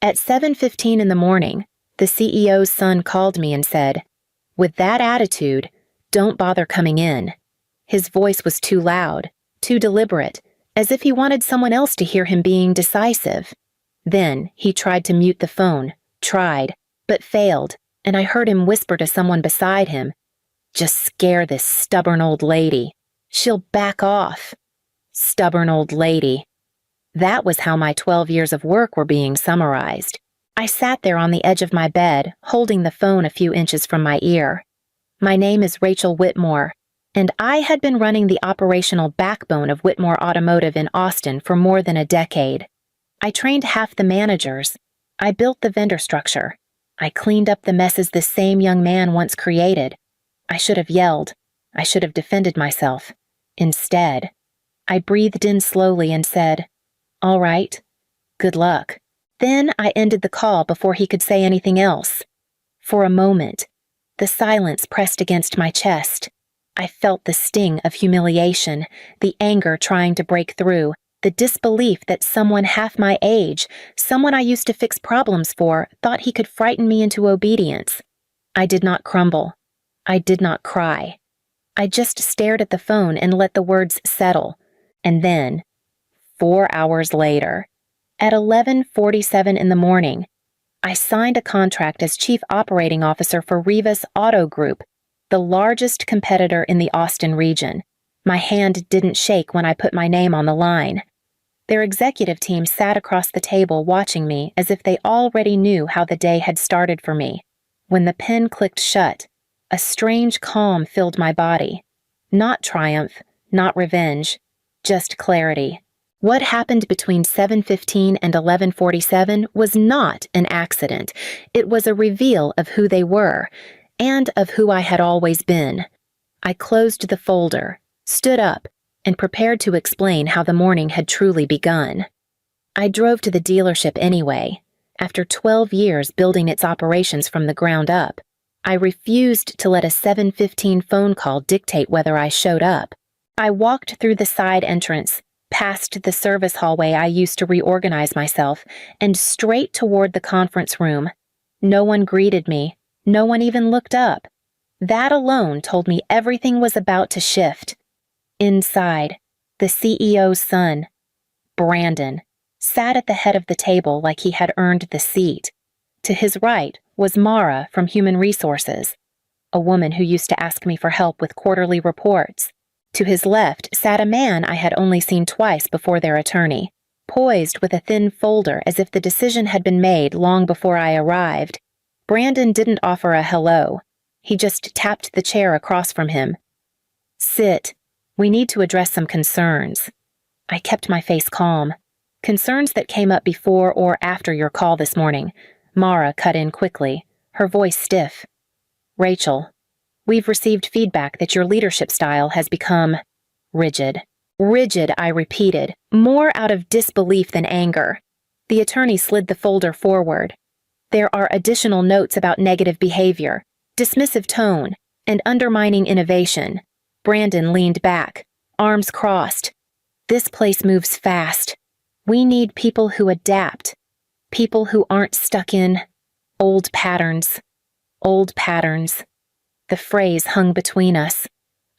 At 7:15 in the morning, the CEO's son called me and said, "With that attitude, don't bother coming in." His voice was too loud, too deliberate, as if he wanted someone else to hear him being decisive. Then he tried to mute the phone, but failed, and I heard him whisper to someone beside him, "Just scare this stubborn old lady. She'll back off." Stubborn old lady. That was how my 12 years of work were being summarized. I sat there on the edge of my bed, holding the phone a few inches from my ear. My name is Rachel Whitmore, and I had been running the operational backbone of Whitmore Automotive in Austin for more than a decade. I trained half the managers. I built the vendor structure. I cleaned up the messes this same young man once created. I should have yelled. I should have defended myself. Instead, I breathed in slowly and said, "All right, good luck." Then I ended the call before he could say anything else. For a moment, the silence pressed against my chest. I felt the sting of humiliation, the anger trying to break through, the disbelief that someone half my age, someone I used to fix problems for, thought he could frighten me into obedience. I did not crumble. I did not cry. I just stared at the phone and let the words settle. And then, 4 hours later, at 11:47 in the morning, I signed a contract as Chief Operating Officer for Rivas Auto Group, the largest competitor in the Austin region. My hand didn't shake when I put my name on the line. Their executive team sat across the table watching me as if they already knew how the day had started for me. When the pen clicked shut, a strange calm filled my body. Not triumph, not revenge, just clarity. What happened between 7:15 and 11:47 was not an accident. It was a reveal of who they were, and of who I had always been. I closed the folder, stood up, and prepared to explain how the morning had truly begun. I drove to the dealership anyway. After 12 years building its operations from the ground up, I refused to let a 7:15 phone call dictate whether I showed up. I walked through the side entrance, past the service hallway I used to reorganize myself, and straight toward the conference room. No one greeted me. No one even looked up. That alone told me everything was about to shift. Inside, the CEO's son, Brandon, sat at the head of the table like he had earned the seat. To his right was Mara from Human Resources, a woman who used to ask me for help with quarterly reports. To his left sat a man I had only seen twice before their attorney, poised with a thin folder as if the decision had been made long before I arrived. Brandon didn't offer a hello. He just tapped the chair across from him. "Sit. We need to address some concerns." I kept my face calm. "Concerns that came up before or after your call this morning." Mara cut in quickly, her voice stiff. "Rachel, we've received feedback that your leadership style has become rigid." Rigid, I repeated, more out of disbelief than anger. The attorney slid the folder forward. "There are additional notes about negative behavior, dismissive tone, and undermining innovation." Brandon leaned back, arms crossed. "This place moves fast. We need people who adapt. People who aren't stuck in old patterns. Old patterns." The phrase hung between us.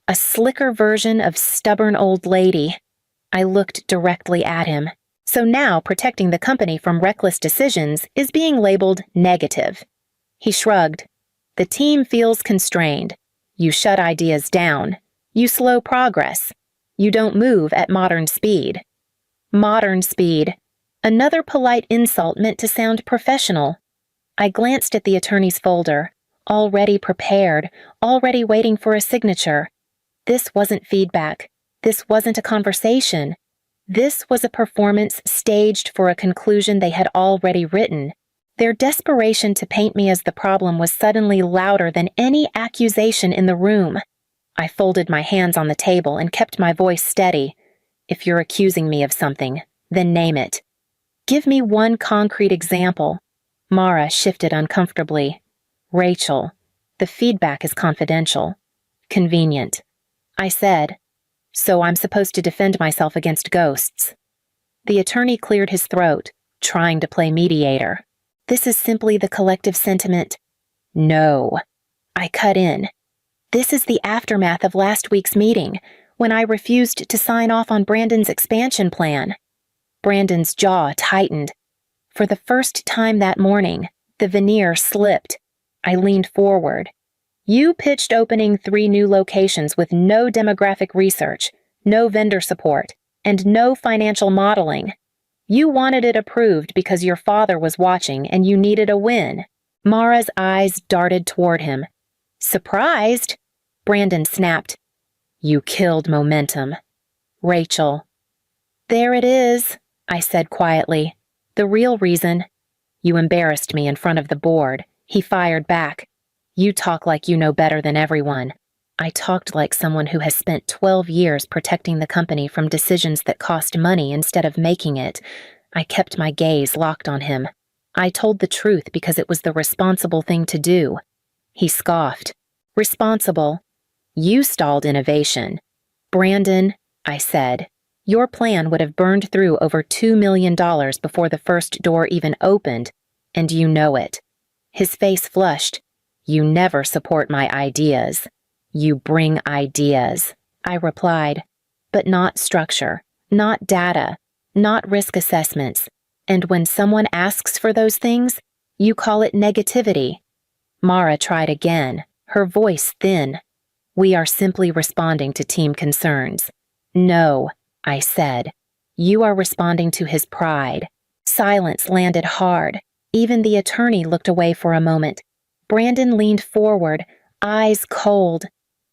A slicker version of stubborn old lady. I looked directly at him. So now protecting the company from reckless decisions is being labeled negative. He shrugged. "The team feels constrained. You shut ideas down. You slow progress. You don't move at modern speed." Modern speed. Another polite insult meant to sound professional. I glanced at the attorney's folder, already prepared, already waiting for a signature. This wasn't feedback. This wasn't a conversation. This was a performance staged for a conclusion they had already written. Their desperation to paint me as the problem was suddenly louder than any accusation in the room. I folded my hands on the table and kept my voice steady. "If you're accusing me of something, then name it. Give me one concrete example." Mara shifted uncomfortably. "Rachel, the feedback is confidential." "Convenient." I said, "So I'm supposed to defend myself against ghosts." The attorney cleared his throat, trying to play mediator. This is simply the collective sentiment. No. I cut in. This is the aftermath of last week's meeting, when I refused to sign off on Brandon's expansion plan. Brandon's jaw tightened. For the first time that morning, the veneer slipped. I leaned forward. You pitched opening 3 new locations with no demographic research, no vendor support, and no financial modeling. You wanted it approved because your father was watching and you needed a win. Mara's eyes darted toward him. Surprised? Brandon snapped. You killed momentum. Rachel. There it is, I said quietly. The real reason. You embarrassed me in front of the board. He fired back. You talk like you know better than everyone. I talked like someone who has spent 12 years protecting the company from decisions that cost money instead of making it. I kept my gaze locked on him. I told the truth because it was the responsible thing to do. He scoffed. Responsible? You stalled innovation. Brandon, I said, your plan would have burned through over $2 million before the first door even opened, and you know it. His face flushed. You never support my ideas. You bring ideas, I replied, but not structure, not data, not risk assessments. And when someone asks for those things, you call it negativity. Mara tried again, her voice thin. We are simply responding to team concerns. No, I said. You are responding to his pride. Silence landed hard. Even the attorney looked away for a moment. Brandon leaned forward, eyes cold.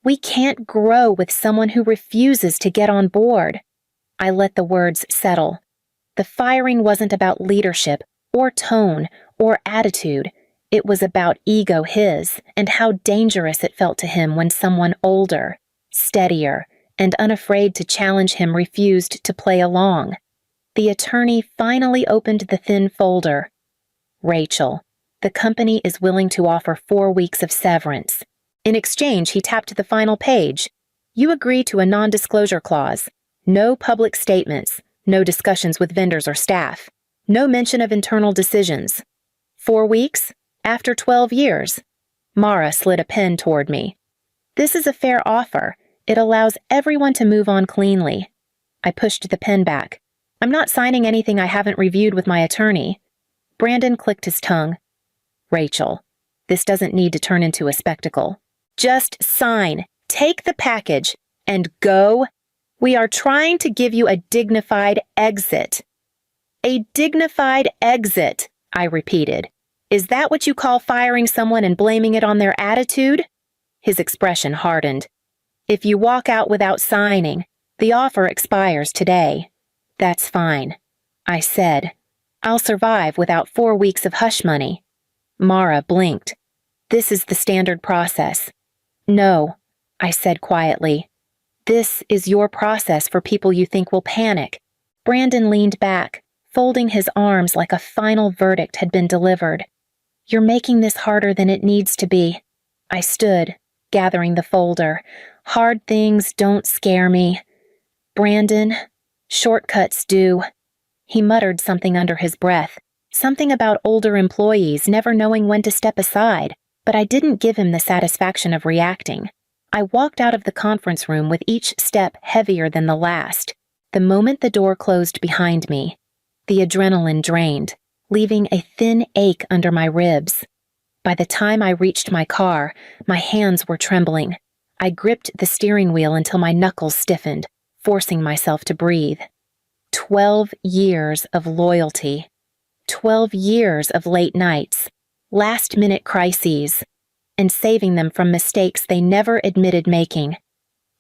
We can't grow with someone who refuses to get on board. I let the words settle. The firing wasn't about leadership, or tone, or attitude. It was about ego his, and how dangerous it felt to him when someone older, steadier, and unafraid to challenge him refused to play along. The attorney finally opened the thin folder. Rachel, the company is willing to offer 4 weeks of severance. In exchange, he tapped the final page. You agree to a non-disclosure clause. No public statements. No discussions with vendors or staff. No mention of internal decisions. 4 weeks? After 12 years. Mara slid a pen toward me. This is a fair offer. It allows everyone to move on cleanly. I pushed the pen back. I'm not signing anything I haven't reviewed with my attorney. Brandon clicked his tongue. Rachel, this doesn't need to turn into a spectacle. Just sign, take the package, and go. We are trying to give you a dignified exit. A dignified exit, I repeated. Is that what you call firing someone and blaming it on their attitude? His expression hardened. If you walk out without signing, the offer expires today. That's fine, I said. I'll survive without 4 weeks of hush money. Mara blinked. This is the standard process. No, I said quietly. This is your process for people you think will panic. Brandon leaned back, folding his arms like a final verdict had been delivered. You're making this harder than it needs to be. I stood, gathering the folder. Hard things don't scare me. Brandon, shortcuts do. He muttered something under his breath, something about older employees never knowing when to step aside, but I didn't give him the satisfaction of reacting. I walked out of the conference room with each step heavier than the last. The moment the door closed behind me, the adrenaline drained, leaving a thin ache under my ribs. By the time I reached my car, my hands were trembling. I gripped the steering wheel until my knuckles stiffened, forcing myself to breathe. 12 years of loyalty. 12 years of late nights, last-minute crises, and saving them from mistakes they never admitted making.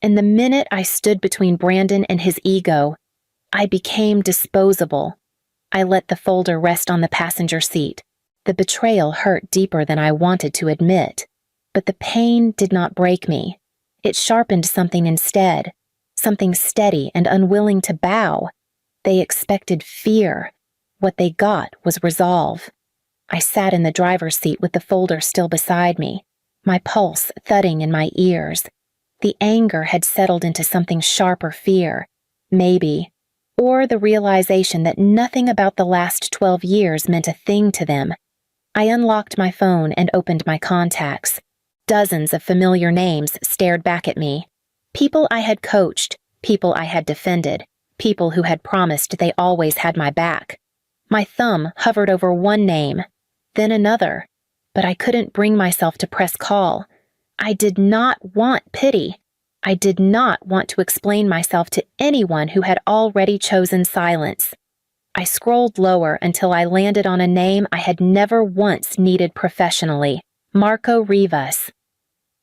And the minute I stood between Brandon and his ego, I became disposable. I let the folder rest on the passenger seat. The betrayal hurt deeper than I wanted to admit, but the pain did not break me. It sharpened something instead, something steady and unwilling to bow. They expected fear. What they got was resolve. I sat in the driver's seat with the folder still beside me, my pulse thudding in my ears. The anger had settled into something sharper fear, maybe, or the realization that nothing about the last 12 years meant a thing to them. I unlocked my phone and opened my contacts. Dozens of familiar names stared back at me. People I had coached, people I had defended, people who had promised they always had my back. My thumb hovered over one name, then another, but I couldn't bring myself to press call. I did not want pity. I did not want to explain myself to anyone who had already chosen silence. I scrolled lower until I landed on a name I had never once needed professionally: Marco Rivas.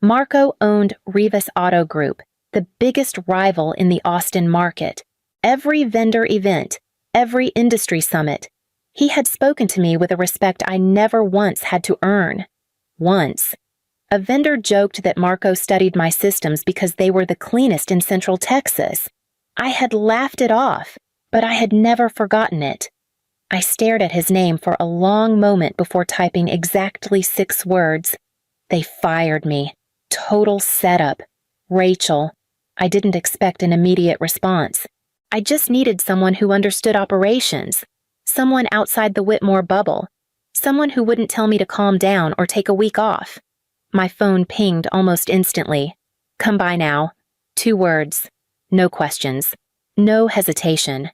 Marco owned Rivas Auto Group, the biggest rival in the Austin market. Every vendor event, every industry summit. He had spoken to me with a respect I never once had to earn. Once. A vendor joked that Marco studied my systems because they were the cleanest in Central Texas. I had laughed it off, but I had never forgotten it. I stared at his name for a long moment before typing exactly 6 words. They fired me. Total setup. Rachel. I didn't expect an immediate response. I just needed someone who understood operations. Someone outside the Whitmore bubble. Someone who wouldn't tell me to calm down or take a week off. My phone pinged almost instantly. Come by now. 2 words. No questions. No hesitation.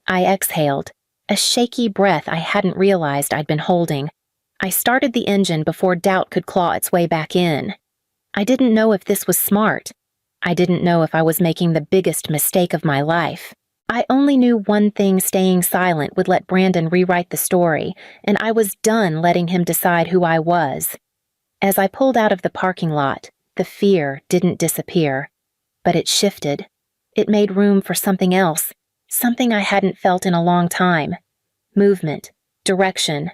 I exhaled, a shaky breath I hadn't realized I'd been holding. I started the engine before doubt could claw its way back in. I didn't know if this was smart. I didn't know if I was making the biggest mistake of my life. I only knew one thing: staying silent would let Brandon rewrite the story, and I was done letting him decide who I was. As I pulled out of the parking lot, the fear didn't disappear, but it shifted. It made room for something else, something I hadn't felt in a long time. Movement, direction.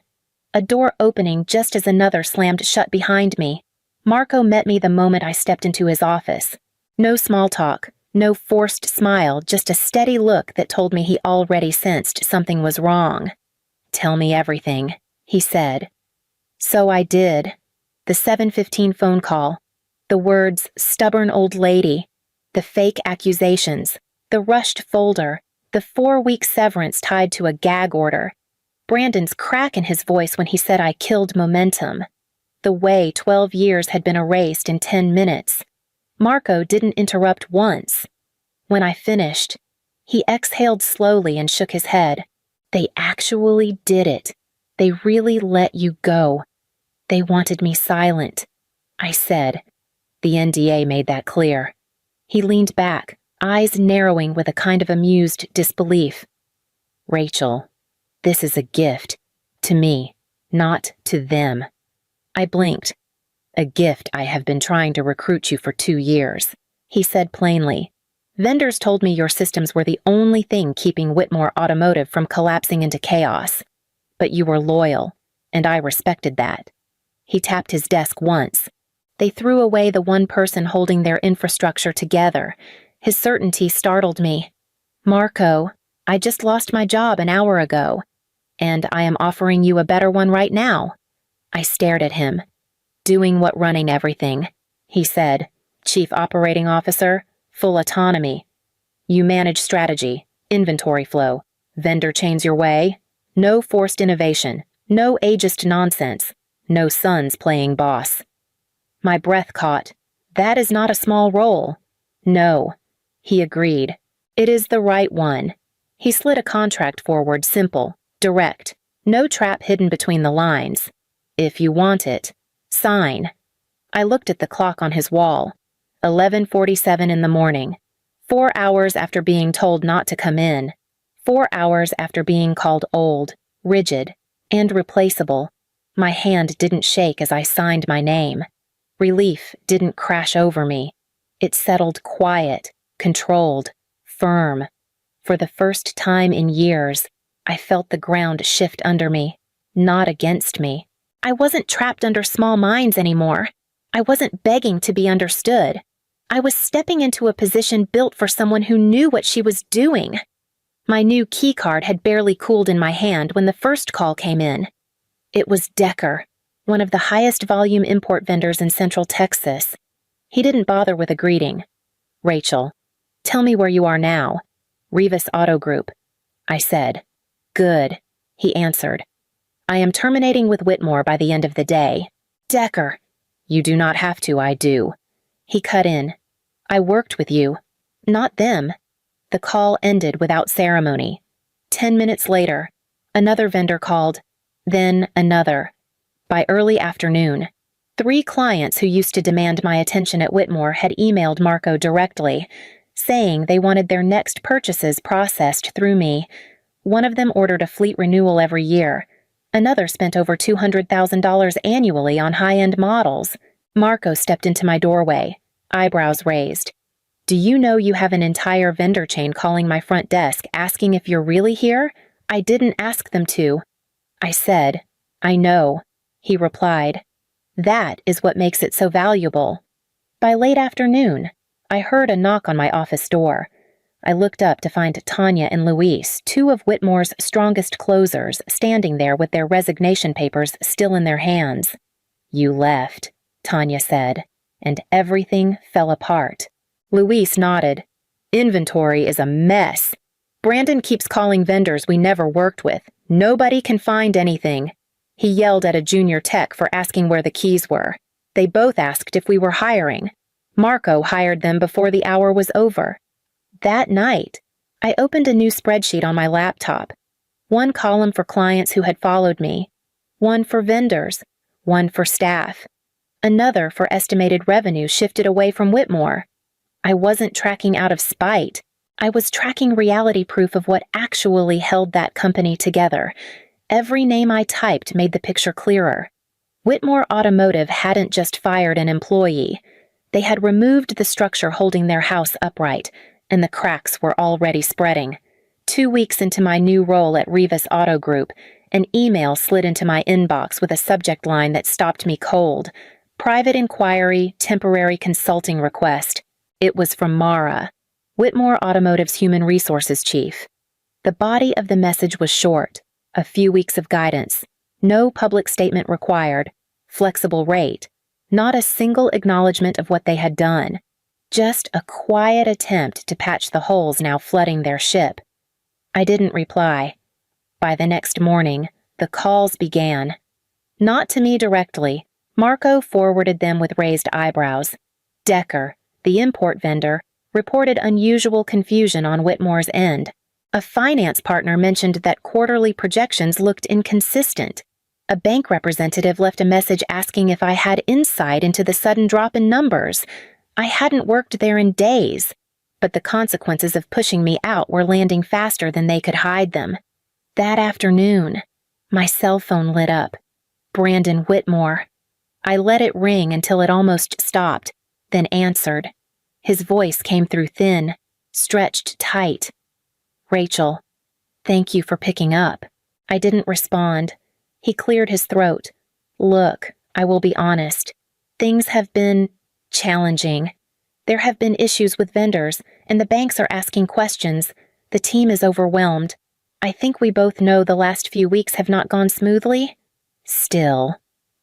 A door opening just as another slammed shut behind me. Marco met me the moment I stepped into his office. No small talk, no forced smile, just a steady look that told me he already sensed something was wrong. "Tell me everything," he said. So I did. The 7:15 phone call. The words, "stubborn old lady." The fake accusations. The rushed folder. The 4-week severance tied to a gag order. Brandon's crack in his voice when he said I killed momentum. The way 12 years had been erased in 10 minutes. Marco didn't interrupt once. When I finished, he exhaled slowly and shook his head. They actually did it. They really let you go. They wanted me silent, I said. The NDA made that clear. He leaned back, eyes narrowing with a kind of amused disbelief. "Rachel, this is a gift. To me, not to them." I blinked. "A gift I have been trying to recruit you for 2 years," he said plainly. "Vendors told me your systems were the only thing keeping Whitmore Automotive from collapsing into chaos. But you were loyal, and I respected that." He tapped his desk once. They threw away the one person holding their infrastructure together. His certainty startled me. "Marco, I just lost my job an hour ago, and I am offering you a better one right now." I stared at him. "Doing what running everything," he said. "Chief Operating Officer, full autonomy. You manage strategy, inventory flow, vendor chains your way. No forced innovation, no ageist nonsense, no sons playing boss." My breath caught. "That is not a small role." "No," he agreed. "It is the right one." He slid a contract forward, simple, direct, no trap hidden between the lines. "If you want it, sign." I looked at the clock on his wall. 11:47 in the morning. 4 hours after being told not to come in. 4 hours after being called old, rigid, and replaceable. My hand didn't shake as I signed my name. Relief didn't crash over me. It settled quiet, controlled, firm. For the first time in years, I felt the ground shift under me, not against me. I wasn't trapped under small minds anymore. I wasn't begging to be understood. I was stepping into a position built for someone who knew what she was doing. My new keycard had barely cooled in my hand when the first call came in. It was Decker, one of the highest volume import vendors in Central Texas. He didn't bother with a greeting. "Rachel, tell me where you are now." "Rivas Auto Group," I said. "Good," he answered. I am terminating with Whitmore by the end of the day. Decker. You do not have to, I do. He cut in. I worked with you. Not them. The call ended without ceremony. 10 minutes later, another vendor called, then another. By early afternoon, 3 clients who used to demand my attention at Whitmore had emailed Marco directly, saying they wanted their next purchases processed through me. One of them ordered a fleet renewal every year. Another spent over $200,000 annually on high-end models. Marco stepped into my doorway, eyebrows raised. Do you know you have an entire vendor chain calling my front desk asking if you're really here? I didn't ask them to. I said, I know. He replied, that is what makes it so valuable. By late afternoon, I heard a knock on my office door. I looked up to find Tanya and Luis, 2 of Whitmore's strongest closers, standing there with their resignation papers still in their hands. You left, Tanya said, and everything fell apart. Luis nodded. Inventory is a mess. Brandon keeps calling vendors we never worked with. Nobody can find anything. He yelled at a junior tech for asking where the keys were. They both asked if we were hiring. Marco hired them before the hour was over. That night, I opened a new spreadsheet on my laptop. 1 column for clients who had followed me, 1 for vendors, 1 for staff, another for estimated revenue shifted away from Whitmore. I wasn't tracking out of spite. I was tracking reality proof of what actually held that company together. Every name I typed made the picture clearer. Whitmore Automotive hadn't just fired an employee. They had removed the structure holding their house upright, and the cracks were already spreading. 2 weeks into my new role at Rivas Auto Group, an email slid into my inbox with a subject line that stopped me cold. Private inquiry, temporary consulting request. It was from Mara, Whitmore Automotive's human resources chief. The body of the message was short. A few weeks of guidance. No public statement required. Flexible rate. Not a single acknowledgement of what they had done. Just a quiet attempt to patch the holes now flooding their ship. I didn't reply. By the next morning, the calls began. Not to me directly. Marco forwarded them with raised eyebrows. Decker, the import vendor, reported unusual confusion on Whitmore's end. A finance partner mentioned that quarterly projections looked inconsistent. A bank representative left a message asking if I had insight into the sudden drop in numbers. I hadn't worked there in days, but the consequences of pushing me out were landing faster than they could hide them. That afternoon, my cell phone lit up. Brandon Whitmore. I let it ring until it almost stopped, then answered. His voice came through thin, stretched tight. Rachel, thank you for picking up. I didn't respond. He cleared his throat. Look, I will be honest. Things have been challenging. There have been issues with vendors, and the banks are asking questions. The team is overwhelmed. I think we both know the last few weeks have not gone smoothly. Still,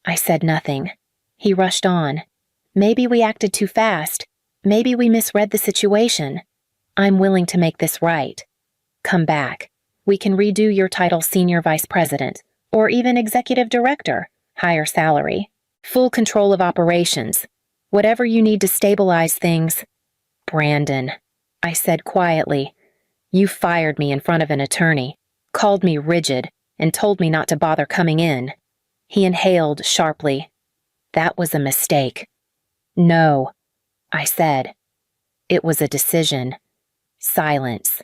I said nothing. He rushed on. Maybe we acted too fast. Maybe we misread the situation. I'm willing to make this right. Come back. We can redo your title Senior Vice President, or even Executive Director, higher salary, full control of operations, whatever you need to stabilize things. Brandon, I said quietly, you fired me in front of an attorney, called me rigid, and told me not to bother coming in. He inhaled sharply. That was a mistake. No, I said. It was a decision. Silence.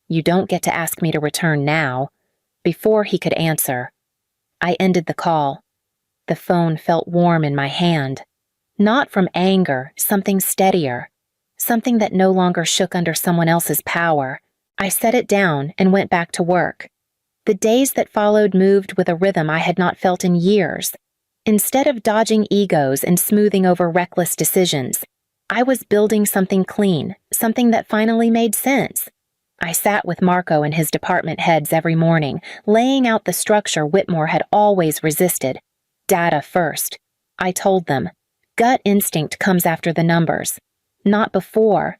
You don't get to ask me to return now. Before he could answer, I ended the call. The phone felt warm in my hand. Not from anger, something steadier. Something that no longer shook under someone else's power. I set it down and went back to work. The days that followed moved with a rhythm I had not felt in years. Instead of dodging egos and smoothing over reckless decisions, I was building something clean, something that finally made sense. I sat with Marco and his department heads every morning, laying out the structure Whitmore had always resisted. Data first. I told them, gut instinct comes after the numbers. Not before.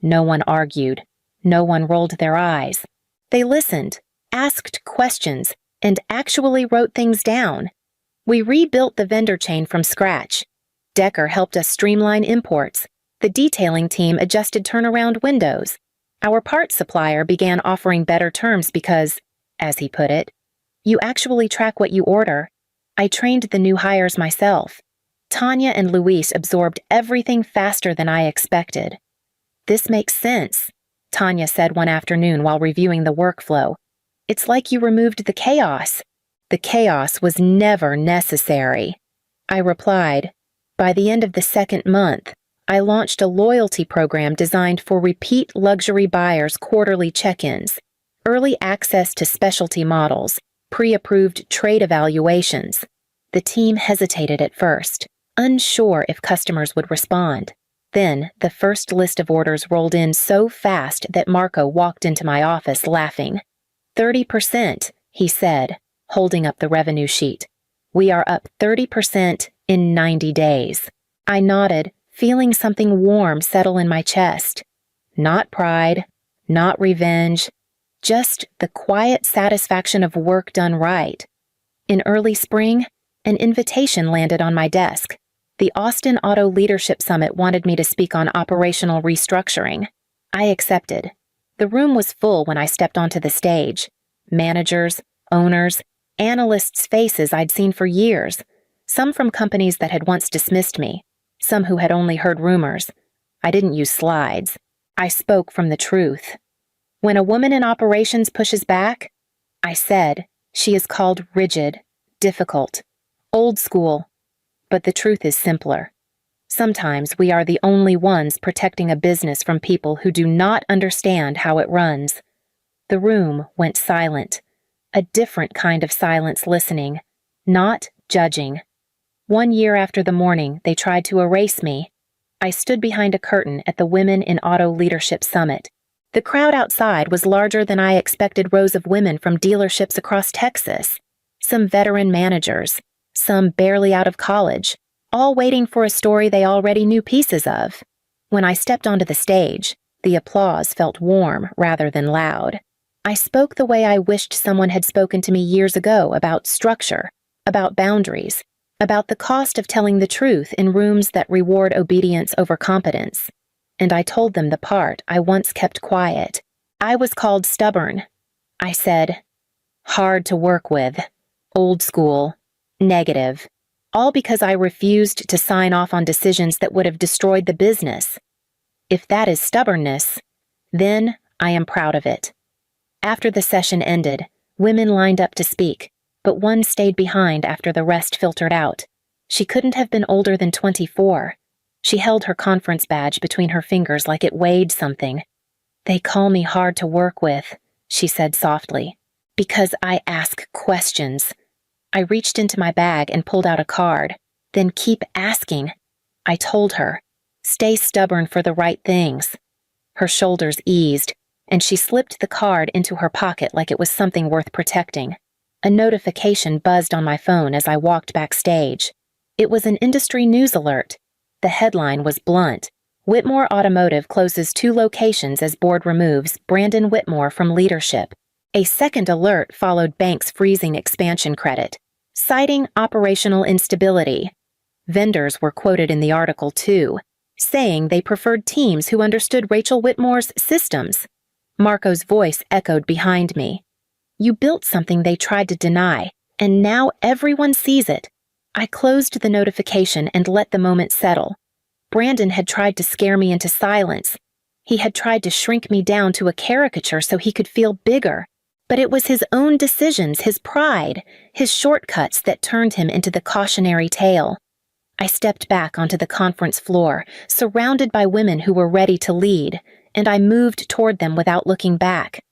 No one argued. No one rolled their eyes. They listened, asked questions, and actually wrote things down. We rebuilt the vendor chain from scratch. Decker helped us streamline imports. The detailing team adjusted turnaround windows. Our parts supplier began offering better terms because, as he put it, you actually track what you order. I trained the new hires myself. Tanya and Luis absorbed everything faster than I expected. "This makes sense," Tanya said one afternoon while reviewing the workflow. "It's like you removed the chaos." "The chaos was never necessary," I replied. By the end of the second month, I launched a loyalty program designed for repeat luxury buyers' quarterly check-ins, early access to specialty models, pre-approved trade evaluations. The team hesitated at first, unsure if customers would respond. Then, the first list of orders rolled in so fast that Marco walked into my office laughing. 30%, he said, holding up the revenue sheet. "We are up 30% in 90 days. I nodded, feeling something warm settle in my chest. Not pride, not revenge, just the quiet satisfaction of work done right. In early spring, an invitation landed on my desk. The Austin Auto Leadership Summit wanted me to speak on operational restructuring. I accepted. The room was full when I stepped onto the stage. Managers, owners, analysts' faces I'd seen for years, some from companies that had once dismissed me, some who had only heard rumors. I didn't use slides. I spoke from the truth. When a woman in operations pushes back, I said, she is called rigid, difficult, old school. But the truth is simpler. Sometimes we are the only ones protecting a business from people who do not understand how it runs. The room went silent, a different kind of silence listening, not judging. 1 year after the morning they tried to erase me, I stood behind a curtain at the Women in Auto Leadership Summit. The crowd outside was larger than I expected. Rows of women from dealerships across Texas, some veteran managers, some barely out of college, all waiting for a story they already knew pieces of. When I stepped onto the stage, the applause felt warm rather than loud. I spoke the way I wished someone had spoken to me years ago, about structure, about boundaries, about the cost of telling the truth in rooms that reward obedience over competence. And I told them the part I once kept quiet. I was called stubborn. I said, hard to work with, old school, negative, all because I refused to sign off on decisions that would have destroyed the business. If that is stubbornness, then I am proud of it. After the session ended, women lined up to speak, but one stayed behind after the rest filtered out. She couldn't have been older than 24. She held her conference badge between her fingers like it weighed something. "They call me hard to work with," she said softly, "because I ask questions." I reached into my bag and pulled out a card. "Then keep asking," I told her. "Stay stubborn for the right things." Her shoulders eased, and she slipped the card into her pocket like it was something worth protecting. A notification buzzed on my phone as I walked backstage. It was an industry news alert. The headline was blunt. Whitmore Automotive closes 2 locations as board removes Brandon Whitmore from leadership. A second alert followed banks freezing expansion credit, citing operational instability. Vendors were quoted in the article too, saying they preferred teams who understood Rachel Whitmore's systems. Marco's voice echoed behind me. "You built something they tried to deny, and now everyone sees it." I closed the notification and let the moment settle. Brandon had tried to scare me into silence. He had tried to shrink me down to a caricature so he could feel bigger. But it was his own decisions, his pride, his shortcuts that turned him into the cautionary tale. I stepped back onto the conference floor, surrounded by women who were ready to lead, and I moved toward them without looking back.